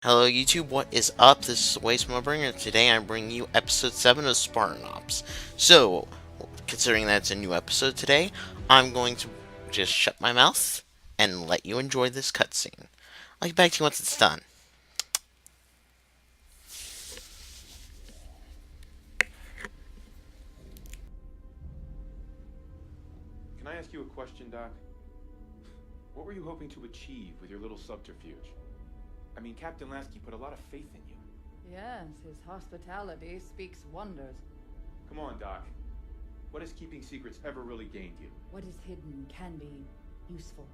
Hello YouTube, what is up? This is Wastemobringer, and today I'm bringing you episode 7 of Spartan Ops. So, considering that it's a new episode today, I'm going to just shut my mouth and let you enjoy this cutscene. I'll get back to you once it's done. Can I ask you a question, Doc? What were you hoping to achieve with your little subterfuge? I mean, Captain Lasky put a lot of faith in you. Yes, his hospitality speaks wonders. Come on, Doc. What has keeping secrets ever really gained you? What is hidden can be useful,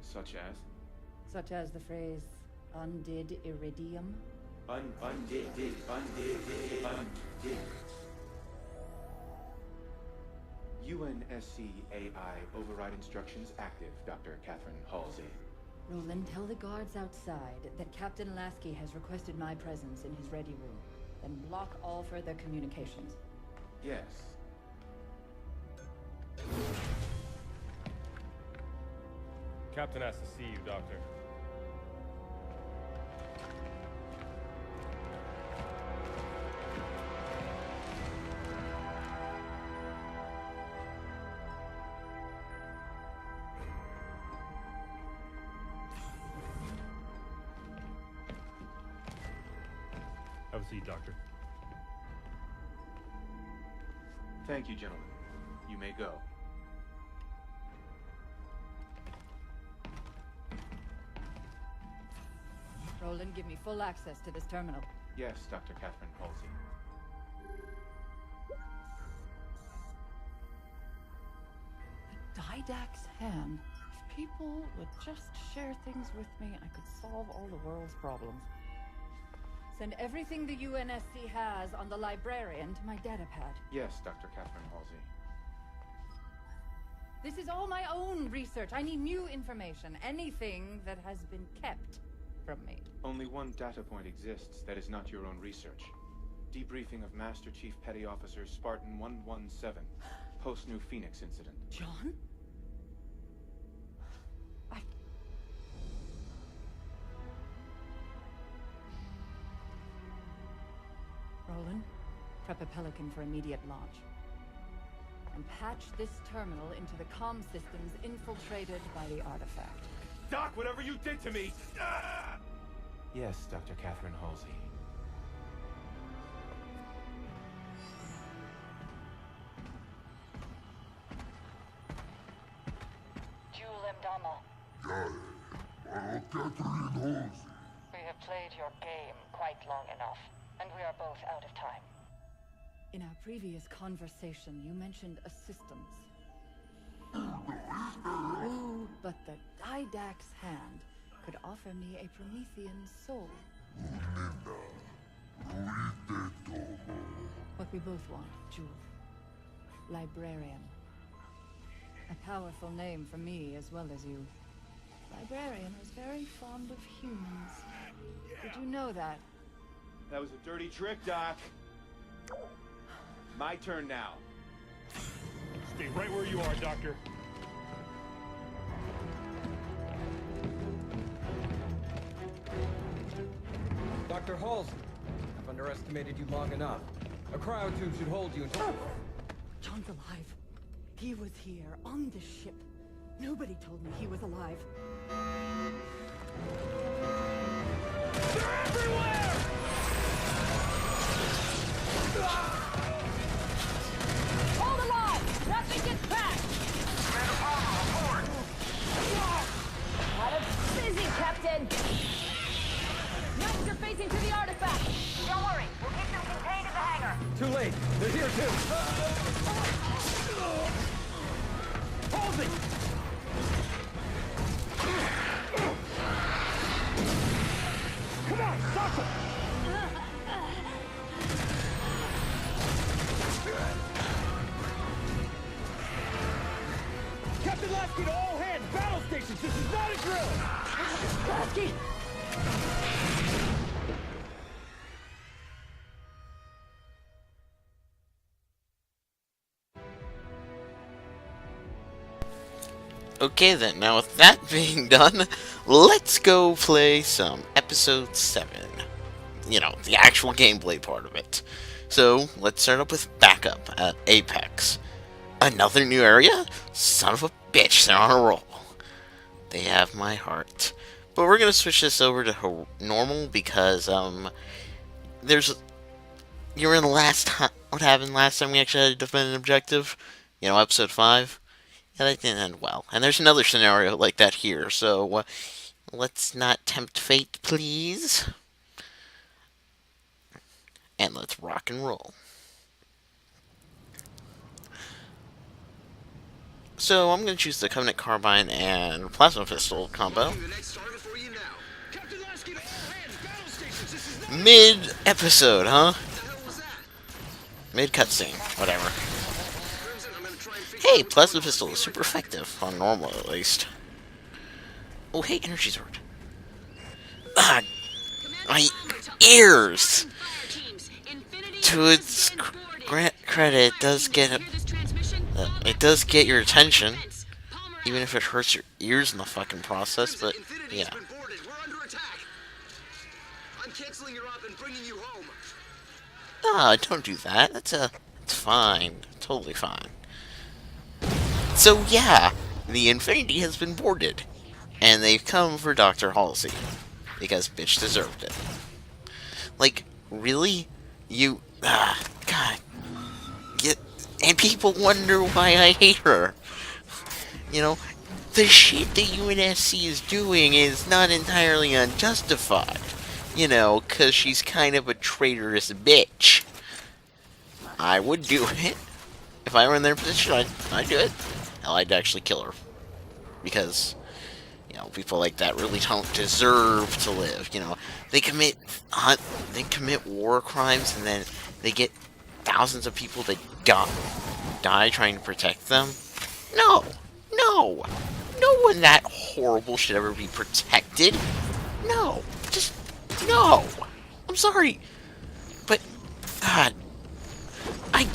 Such as? such as the phrase, undid iridium. Undid. UNSC AI override instructions active, Dr. Catherine Halsey. Roland, tell the guards outside that Captain Lasky has requested my presence in his ready room. Then block all further communications. Yes. Captain has to see you, Doctor. Have a seat, Doctor. Thank you, gentlemen. You may go. Roland, give me full access to this terminal. Yes, Dr. Catherine Halsey. The Didact's hand. If people would just share things with me, I could solve all the world's problems. Send everything the UNSC has on the librarian to my datapad. Yes, Dr. Catherine Halsey. This is all my own research. I need new information. Anything that has been kept from me. Only one data point exists that is not your own research. Debriefing of Master Chief Petty Officer Spartan 117, post-New Phoenix incident. John? Roland, prep a Pelican for immediate launch. And patch this terminal into the comm systems infiltrated by the artifact. Doc, whatever you did to me! Yes, Dr. Catherine Halsey. Jewel Mdama, we have played your game quite long enough, and we are both out of time. In our previous conversation, you mentioned assistance. Ooh, but the Didact's hand could offer me a Promethean soul. What we both want, Jewel. Librarian. A powerful name for me as well as you. Librarian was very fond of humans. Did you know that? That was a dirty trick, Doc. My turn now. Stay right where you are, Doctor. Dr. Halsey, I've underestimated you long enough. A cryotube should hold you until... John's alive. He was here, on the ship. Nobody told me he was alive. They're everywhere! Hold alive! Nothing gets past! Lot of busy, Captain! Knights are facing to the artifact! Don't worry, we'll keep them contained in the hangar! Too late! They're here too! Halsey! Come on, stop them! Captain Lasky to all hands! Battle stations! This is not a drill! Lasky! Okay then, now with that being done, let's go play some episode 7. the actual gameplay part of it. So let's start up with backup at Apex. Another new area? Son of a bitch, they're on a roll. They have my heart. But we're gonna switch this over to normal because there's you're in the last time. What happened last time we actually had to defend an objective? Episode 5. Yeah, that didn't end well. And there's another scenario like that here. So let's not tempt fate, please. And let's rock and roll. So I'm going to choose the Covenant Carbine and Plasma Pistol combo. Mid-episode, huh? Mid-cutscene, whatever. Hey, Plasma Pistol is super effective, on normal at least. Oh, hey, Energy Sword. Ah, my ears! To its credit, it does get your attention, even if it hurts your ears in the fucking process, but, yeah. Ah, don't do that. That's fine. Totally fine. So, yeah, the Infinity has been boarded, and they've come for Dr. Halsey, because bitch deserved it. Like, really? God. And people wonder why I hate her. The shit that UNSC is doing is not entirely unjustified. Because she's kind of a traitorous bitch. I would do it. If I were in their position, I'd do it. Hell, I'd actually kill her. Because, people like that really don't deserve to live. They commit war crimes, and then they get thousands of people that die trying to protect them. No one that horrible should ever be protected. No, just no. I'm sorry, but God, I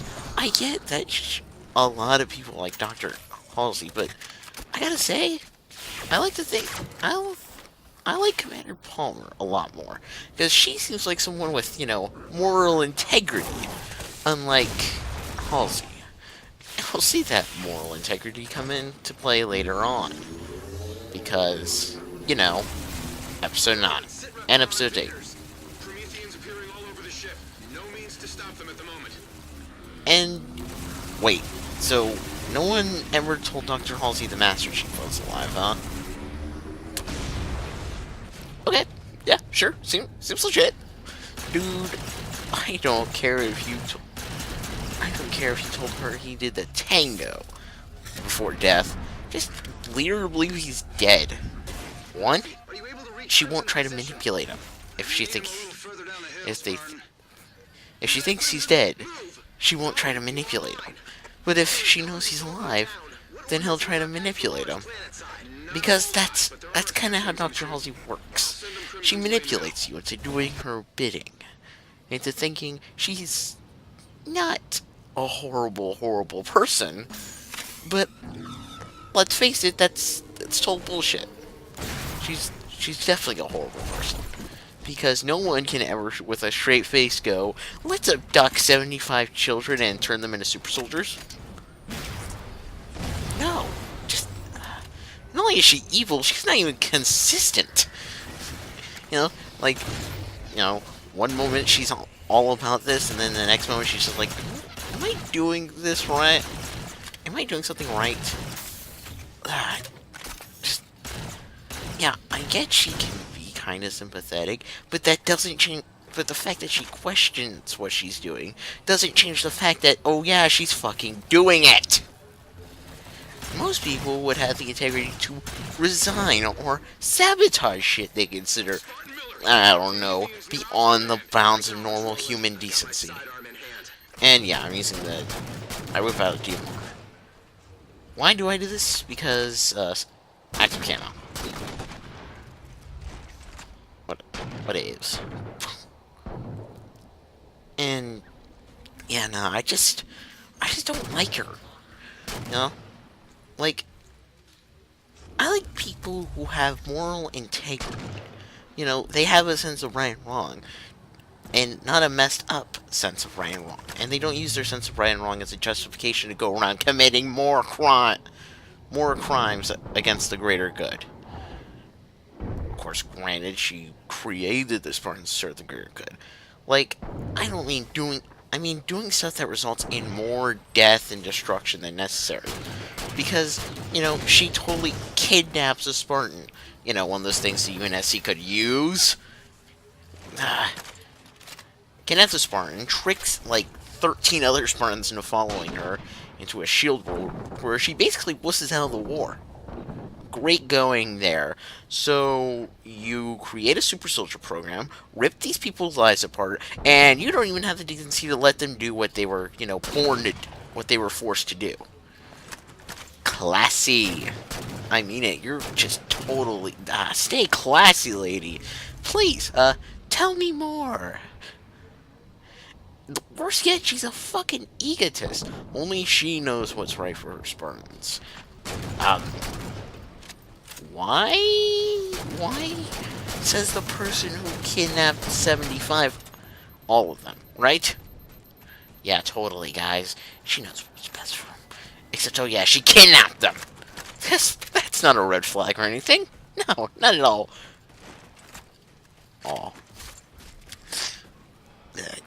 get that a lot of people like Dr. Halsey, but I gotta say, I like to think I like Commander Palmer a lot more, because she seems like someone with, moral integrity, unlike Halsey. We'll see that moral integrity come into play later on, because, Episode 9 and Episode 8. And, wait, so no one ever told Dr. Halsey the Master Chief was alive, huh? Okay, yeah, sure, seems legit. Dude, I don't care if you told her he did the tango before death. Just lead her to believe he's dead. One, she won't try to manipulate him. If she thinks he's dead, she won't try to manipulate him. But if she knows he's alive, then he'll try to manipulate him. Because that's kind of how Dr. Halsey works. She manipulates you into doing her bidding, into thinking she's not a horrible person. But let's face it, that's total bullshit. She's definitely a horrible person. Because no one can ever, with a straight face, go, let's abduct 75 children and turn them into super soldiers. No. Just, not only is she evil, she's not even consistent. One moment she's all about this, and then the next moment she's just like, am I doing this right? Am I doing something right? Yeah, I get she can be kind of sympathetic, but that doesn't change. But the fact that she questions what she's doing doesn't change the fact that, oh yeah, she's fucking doing it. Most people would have the integrity to resign or sabotage shit they consider, I don't know, beyond the bounds of normal human decency. And yeah, I'm using I whip out a DMR. Why do I do this? Because, active camo. What is? And yeah, no, I just don't like her. Like, I like people who have moral integrity. They have a sense of right and wrong. and not a messed up sense of right and wrong. And they don't use their sense of right and wrong as a justification to go around committing more crimes against the greater good. Of course, granted, she created the Spartans to serve the greater good. Like, I don't mean doing... I mean doing stuff that results in more death and destruction than necessary. Because, you know, she totally kidnaps a Spartan. You know, one of those things the UNSC could use. Kidnaps a Spartan, tricks, like, 13 other Spartans into following her into a shield world where she basically wusses out of the war. Great going there. So, you create a super soldier program, rip these people's lives apart, and you don't even have the decency to let them do what they were, you know, what they were forced to do. Classy. I mean it. You're just totally... stay classy, lady. Please, tell me more. Worse yet, she's a fucking egotist. Only she knows what's right for her Spartans. Why? Why? Says the person who kidnapped 75. All of them, right? Yeah, totally, guys. She knows what's best for them. Except, oh yeah, she kidnapped them. That's not a red flag or anything. No, not at all. Aw.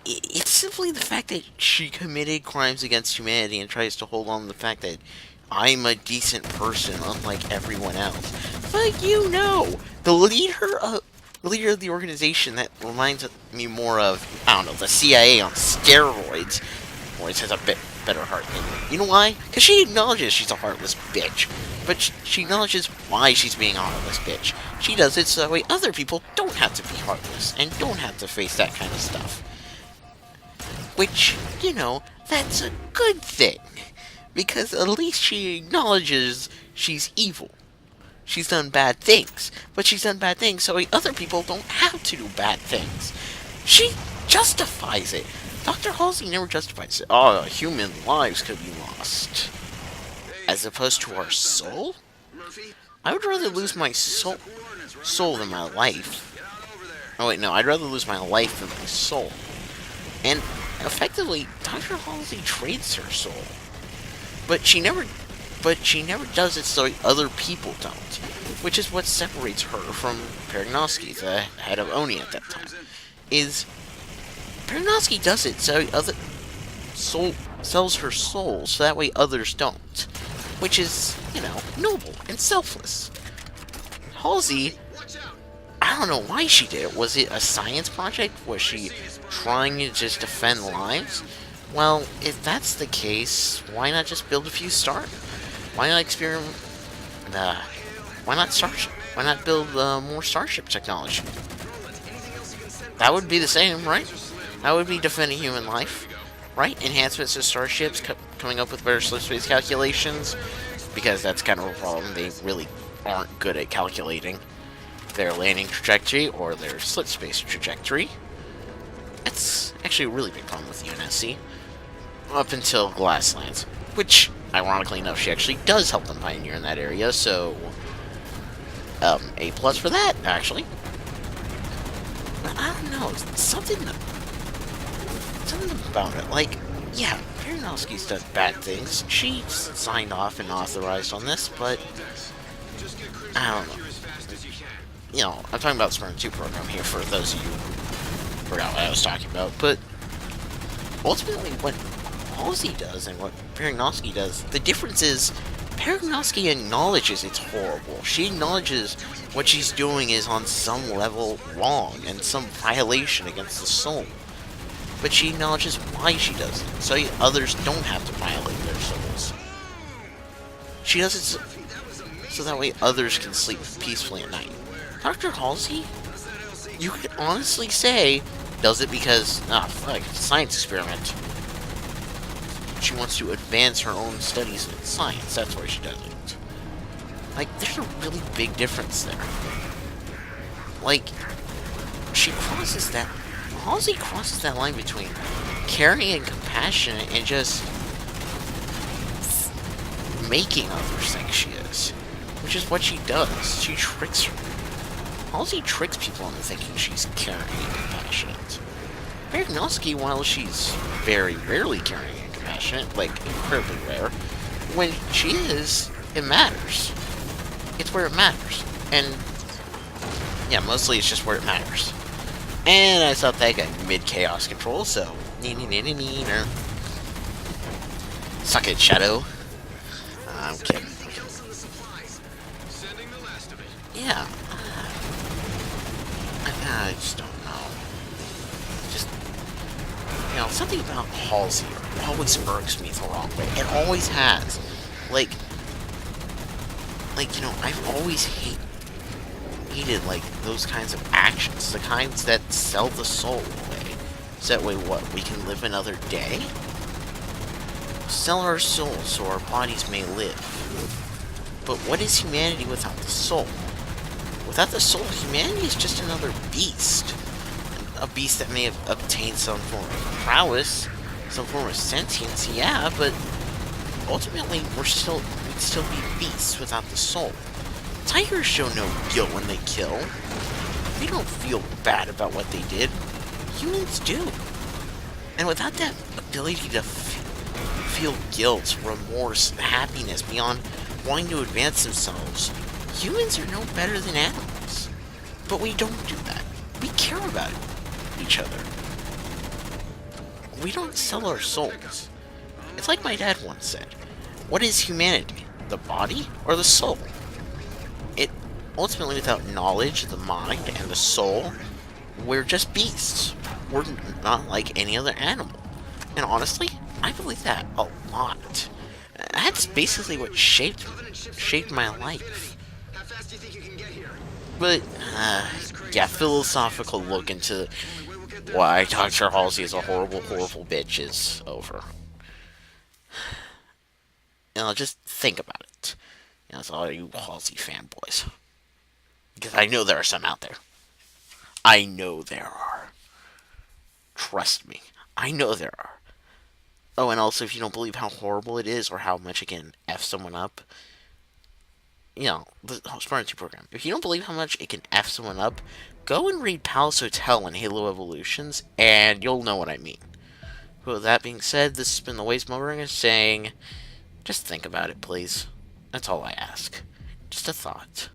It's simply the fact that she committed crimes against humanity and tries to hold on to the fact that I'm a decent person, unlike everyone else. But you know, the leader of the organization that reminds me more of, I don't know, the CIA on steroids, always has a bit better heart than me. You know why? Because she acknowledges she's a heartless bitch. But she acknowledges why she's being a heartless bitch. She does it so that way other people don't have to be heartless and don't have to face that kind of stuff. Which, you know, that's a good thing. Because at least she acknowledges she's evil. She's done bad things. But she's done bad things so other people don't have to do bad things. She justifies it. Dr. Halsey never justifies it. Oh, human lives could be lost. As opposed to our soul? I would rather lose my soul than my life. Oh wait, no, I'd rather lose my life than my soul. And effectively, Dr. Halsey trades her soul. But she never does it so other people don't. Which is what separates her from Perignosky, the head of ONI at that time. Is Perignosky does it so sells her soul so that way others don't. Which is, you know, noble and selfless. Halsey, I don't know why she did it. Was it a science project? Was she trying to just defend lives? Well, if that's the case, why not just build a few stars? Why not experiment? Why not build more starship technology? That would be the same, right? That would be defending human life, right? Enhancements to starships, coming up with better slipspace calculations, because that's kind of a problem. They really aren't good at calculating their landing trajectory or their slipspace trajectory. That's actually a really big problem with the UNSC. Up until Glass lands, which, ironically enough, she actually does help them pioneer in that area, so A+ for that, actually. But I don't know, something about it, like, yeah, Perignosky's done bad things. She signed off and authorized on this, but I don't know. You know, I'm talking about the Spartan 2 program here for those of you who forgot what I was talking about, but ultimately what Halsey does and what Perignosky does, the difference is Perignosky acknowledges it's horrible. She acknowledges what she's doing is on some level wrong and some violation against the soul. But she acknowledges why she does it, so others don't have to violate their souls. She does it so that way others can sleep peacefully at night. Dr. Halsey, you could honestly say, does it because, fuck, it's a science experiment. She wants to advance her own studies in science, that's why she does it. Like, there's a really big difference there. Like, Halsey crosses that line between caring and compassionate and just making others think she is. Which is what she does. She tricks her. Halsey tricks people into thinking she's caring and compassionate. Diagnostic, while she's very rarely caring and compassionate, like incredibly rare, when she is, it matters. It's where it matters. And yeah, mostly it's just where it matters. And I thought that guy mid-chaos control, so no. Suck it, Shadow. I'm kidding. Yeah. I just don't know. Just, something about Halsey always irks me the wrong way. It always has. Like, I've always hated, like, those kinds of actions. The kinds that sell the soul away. So that way, what? We can live another day? Sell our souls so our bodies may live. But what is humanity without the soul? Without the soul, humanity is just another beast. A beast that may have obtained some form of prowess, some form of sentience, yeah, but ultimately we'd still be beasts without the soul. Tigers show no guilt when they kill. They don't feel bad about what they did. Humans do. And without that ability to feel guilt, remorse, happiness beyond wanting to advance themselves, humans are no better than animals. But we don't do that. We care about each other. We don't sell our souls. It's like my dad once said, what is humanity? The body or the soul? It ultimately, without knowledge, the mind, and the soul, we're just beasts. We're not like any other animal. And honestly, I believe that a lot. That's basically what shaped my life. But, yeah, philosophical look into why Dr. Halsey is a horrible, horrible bitch is over. Just think about it. It's all you Halsey fanboys. Because I know there are some out there. I know there are. Trust me. I know there are. Oh, and also, if you don't believe how horrible it is, or how much it can F someone up, the Spartan 2 program. If you don't believe how much it can F someone up, go and read Palace Hotel and Halo Evolutions, and you'll know what I mean. With that being said, this has been the Waste Mobringer saying, just think about it, please. That's all I ask. Just a thought.